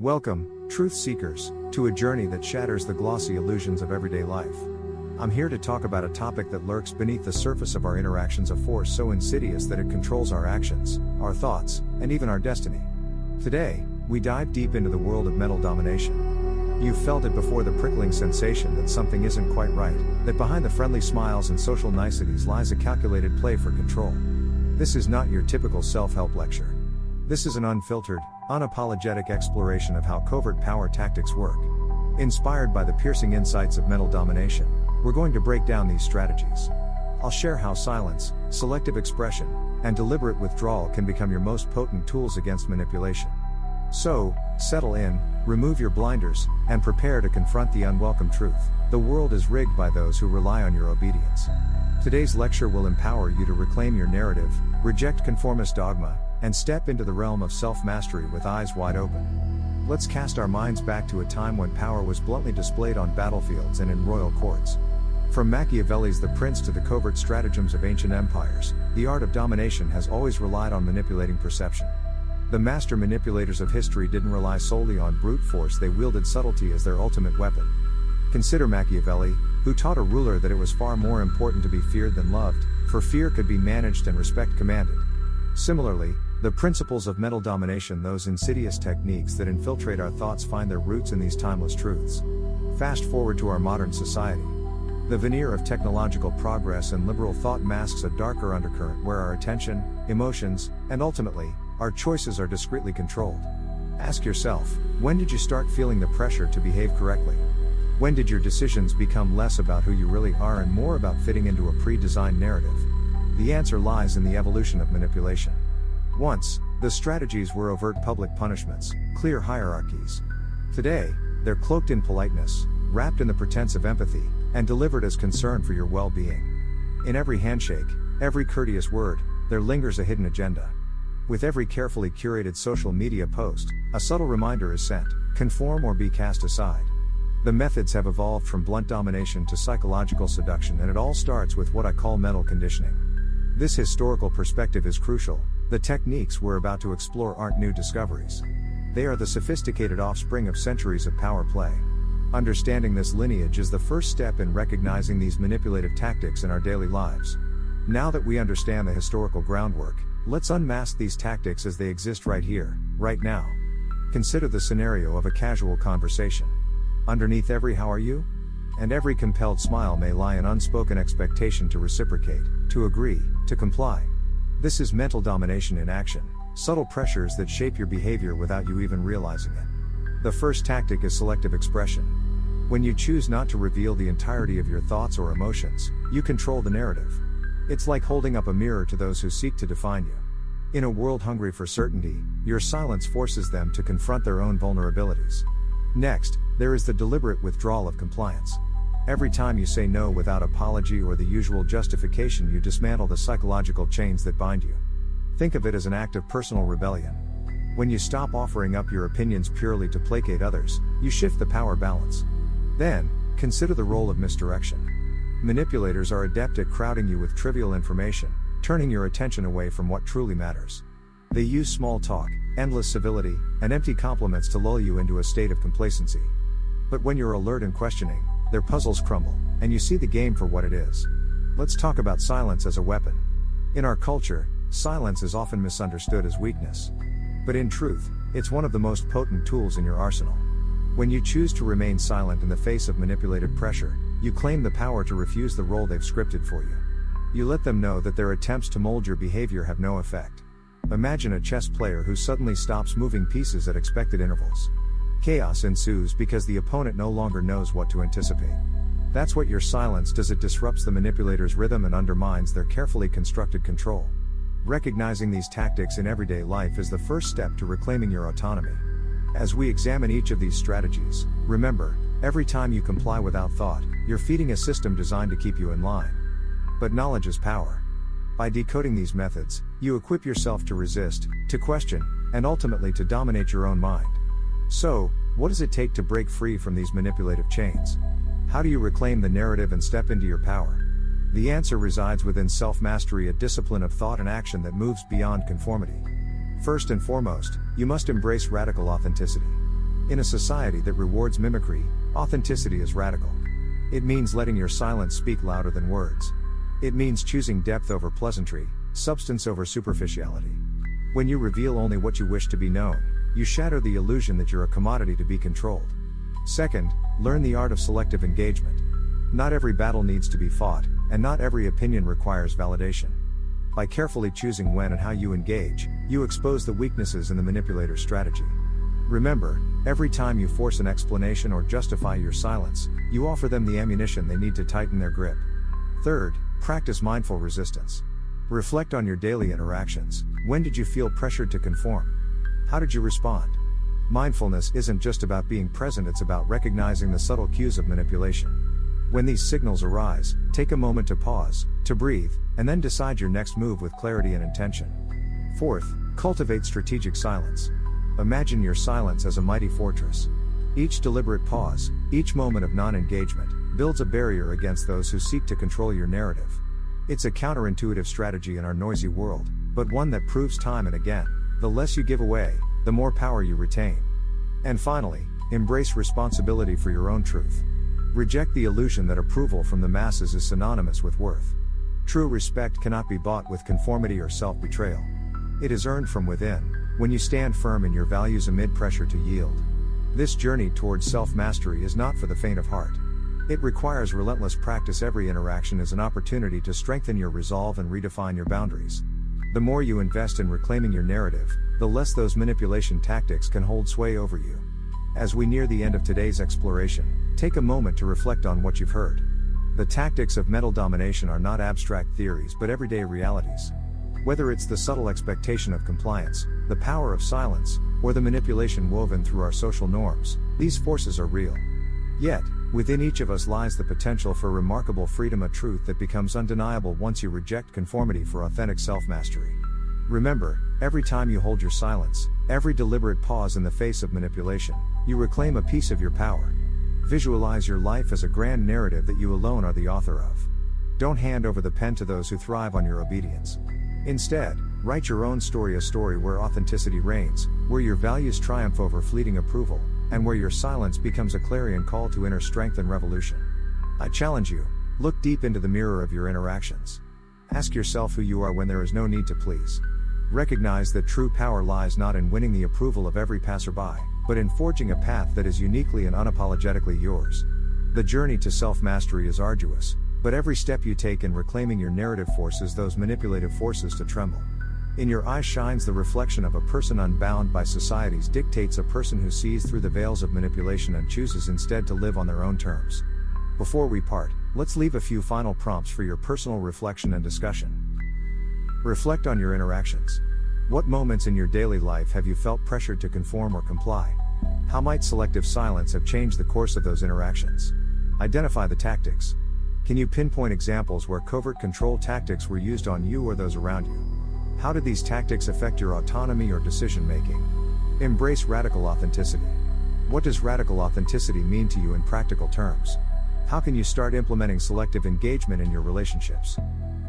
Welcome, truth seekers, to a journey that shatters the glossy illusions of everyday life. I'm here to talk about a topic that lurks beneath the surface of our interactions, a force so insidious that it controls our actions, our thoughts, and even our destiny. Today, we dive deep into the world of mental domination. You've felt it before, the prickling sensation that something isn't quite right, that behind the friendly smiles and social niceties lies a calculated play for control. This is not your typical self-help lecture. This is an unfiltered, unapologetic exploration of how covert power tactics work. Inspired by the piercing insights of mental domination, we're going to break down these strategies. I'll share how silence, selective expression, and deliberate withdrawal can become your most potent tools against manipulation. So, settle in, remove your blinders, and prepare to confront the unwelcome truth. The world is rigged by those who rely on your obedience. Today's lecture will empower you to reclaim your narrative, reject conformist dogma, and step into the realm of self-mastery with eyes wide open. Let's cast our minds back to a time when power was bluntly displayed on battlefields and in royal courts. From Machiavelli's The Prince to the covert stratagems of ancient empires, the art of domination has always relied on manipulating perception. The master manipulators of history didn't rely solely on brute force, they wielded subtlety as their ultimate weapon. Consider Machiavelli, who taught a ruler that it was far more important to be feared than loved, for fear could be managed and respect commanded. Similarly, the principles of mental domination, those insidious techniques that infiltrate our thoughts, find their roots in these timeless truths. Fast forward to our modern society. The veneer of technological progress and liberal thought masks a darker undercurrent where our attention, emotions, and ultimately, our choices are discreetly controlled. Ask yourself, when did you start feeling the pressure to behave correctly? When did your decisions become less about who you really are and more about fitting into a pre-designed narrative? The answer lies in the evolution of manipulation. Once, the strategies were overt public punishments, clear hierarchies. Today, they're cloaked in politeness, wrapped in the pretense of empathy, and delivered as concern for your well-being. In every handshake, every courteous word, there lingers a hidden agenda. With every carefully curated social media post, a subtle reminder is sent: conform or be cast aside. The methods have evolved from blunt domination to psychological seduction, and it all starts with what I call mental conditioning. This historical perspective is crucial. The techniques we're about to explore aren't new discoveries. They are the sophisticated offspring of centuries of power play. Understanding this lineage is the first step in recognizing these manipulative tactics in our daily lives. Now that we understand the historical groundwork, let's unmask these tactics as they exist right here, right now. Consider the scenario of a casual conversation. Underneath every "how are you?" and every compelled smile may lie an unspoken expectation to reciprocate, to agree, to comply. This is mental domination in action, subtle pressures that shape your behavior without you even realizing it. The first tactic is selective expression. When you choose not to reveal the entirety of your thoughts or emotions, you control the narrative. It's like holding up a mirror to those who seek to define you. In a world hungry for certainty, your silence forces them to confront their own vulnerabilities. Next, there is the deliberate withdrawal of compliance. Every time you say no without apology or the usual justification, you dismantle the psychological chains that bind you. Think of it as an act of personal rebellion. When you stop offering up your opinions purely to placate others, you shift the power balance. Then, consider the role of misdirection. Manipulators are adept at crowding you with trivial information, turning your attention away from what truly matters. They use small talk, endless civility, and empty compliments to lull you into a state of complacency. But when you're alert and questioning, their puzzles crumble, and you see the game for what it is. Let's talk about silence as a weapon. In our culture, silence is often misunderstood as weakness. But in truth, it's one of the most potent tools in your arsenal. When you choose to remain silent in the face of manipulated pressure, you claim the power to refuse the role they've scripted for you. You let them know that their attempts to mold your behavior have no effect. Imagine a chess player who suddenly stops moving pieces at expected intervals. Chaos ensues because the opponent no longer knows what to anticipate. That's what your silence does. It disrupts the manipulator's rhythm and undermines their carefully constructed control. Recognizing these tactics in everyday life is the first step to reclaiming your autonomy. As we examine each of these strategies, remember, every time you comply without thought, you're feeding a system designed to keep you in line. But knowledge is power. By decoding these methods, you equip yourself to resist, to question, and ultimately to dominate your own mind. So, what does it take to break free from these manipulative chains? How do you reclaim the narrative and step into your power? The answer resides within self-mastery, a discipline of thought and action that moves beyond conformity. First and foremost, you must embrace radical authenticity. In a society that rewards mimicry, authenticity is radical. It means letting your silence speak louder than words. It means choosing depth over pleasantry, substance over superficiality. When you reveal only what you wish to be known, you shatter the illusion that you're a commodity to be controlled. Second, learn the art of selective engagement. Not every battle needs to be fought, and not every opinion requires validation. By carefully choosing when and how you engage, you expose the weaknesses in the manipulator's strategy. Remember, every time you force an explanation or justify your silence, you offer them the ammunition they need to tighten their grip. Third, practice mindful resistance. Reflect on your daily interactions. When did you feel pressured to conform? How did you respond? Mindfulness isn't just about being present, it's about recognizing the subtle cues of manipulation. When these signals arise, take a moment to pause, to breathe, and then decide your next move with clarity and intention. Fourth, cultivate strategic silence. Imagine your silence as a mighty fortress. Each deliberate pause, each moment of non-engagement, builds a barrier against those who seek to control your narrative. It's a counterintuitive strategy in our noisy world, but one that proves time and again, the less you give away, the more power you retain. And finally, embrace responsibility for your own truth. Reject the illusion that approval from the masses is synonymous with worth. True respect cannot be bought with conformity or self-betrayal. It is earned from within, when you stand firm in your values amid pressure to yield. This journey towards self-mastery is not for the faint of heart. It requires relentless practice. Every interaction is an opportunity to strengthen your resolve and redefine your boundaries. The more you invest in reclaiming your narrative, the less those manipulation tactics can hold sway over you. As we near the end of today's exploration, take a moment to reflect on what you've heard. The tactics of mental domination are not abstract theories but everyday realities. Whether it's the subtle expectation of compliance, the power of silence, or the manipulation woven through our social norms, these forces are real. Yet, within each of us lies the potential for remarkable freedom, a truth that becomes undeniable once you reject conformity for authentic self-mastery. Remember, every time you hold your silence, every deliberate pause in the face of manipulation, you reclaim a piece of your power. Visualize your life as a grand narrative that you alone are the author of. Don't hand over the pen to those who thrive on your obedience. Instead, write your own story, a story where authenticity reigns, where your values triumph over fleeting approval, and where your silence becomes a clarion call to inner strength and revolution. I challenge you, look deep into the mirror of your interactions. Ask yourself who you are when there is no need to please. Recognize that true power lies not in winning the approval of every passerby, but in forging a path that is uniquely and unapologetically yours. The journey to self-mastery is arduous, but every step you take in reclaiming your narrative forces those manipulative forces to tremble. In your eyes shines the reflection of a person unbound by society's dictates, a person who sees through the veils of manipulation and chooses instead to live on their own terms. Before we part, let's leave a few final prompts for your personal reflection and discussion. Reflect on your interactions. What moments in your daily life have you felt pressured to conform or comply? How might selective silence have changed the course of those interactions? Identify the tactics. Can you pinpoint examples where covert control tactics were used on you or those around you? How did these tactics affect your autonomy or decision making? Embrace radical authenticity. What does radical authenticity mean to you in practical terms? How can you start implementing selective engagement in your relationships?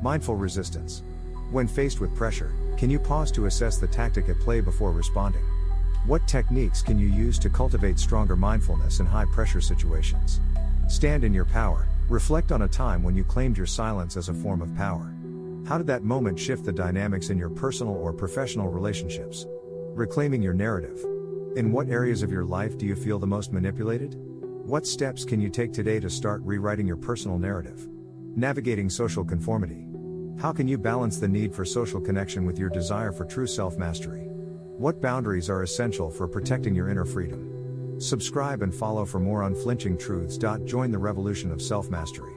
Mindful resistance. When faced with pressure, can you pause to assess the tactic at play before responding? What techniques can you use to cultivate stronger mindfulness in high-pressure situations? Stand in your power. Reflect on a time when you claimed your silence as a form of power. How did that moment shift the dynamics in your personal or professional relationships? Reclaiming your narrative. In what areas of your life do you feel the most manipulated? What steps can you take today to start rewriting your personal narrative? Navigating social conformity. How can you balance the need for social connection with your desire for true self-mastery? What boundaries are essential for protecting your inner freedom? Subscribe and follow for more unflinching truths. Join the revolution of self-mastery.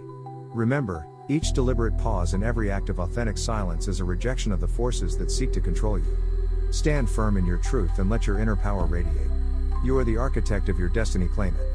Remember, each deliberate pause in every act of authentic silence is a rejection of the forces that seek to control you. Stand firm in your truth and let your inner power radiate. You are the architect of your destiny. Claim it.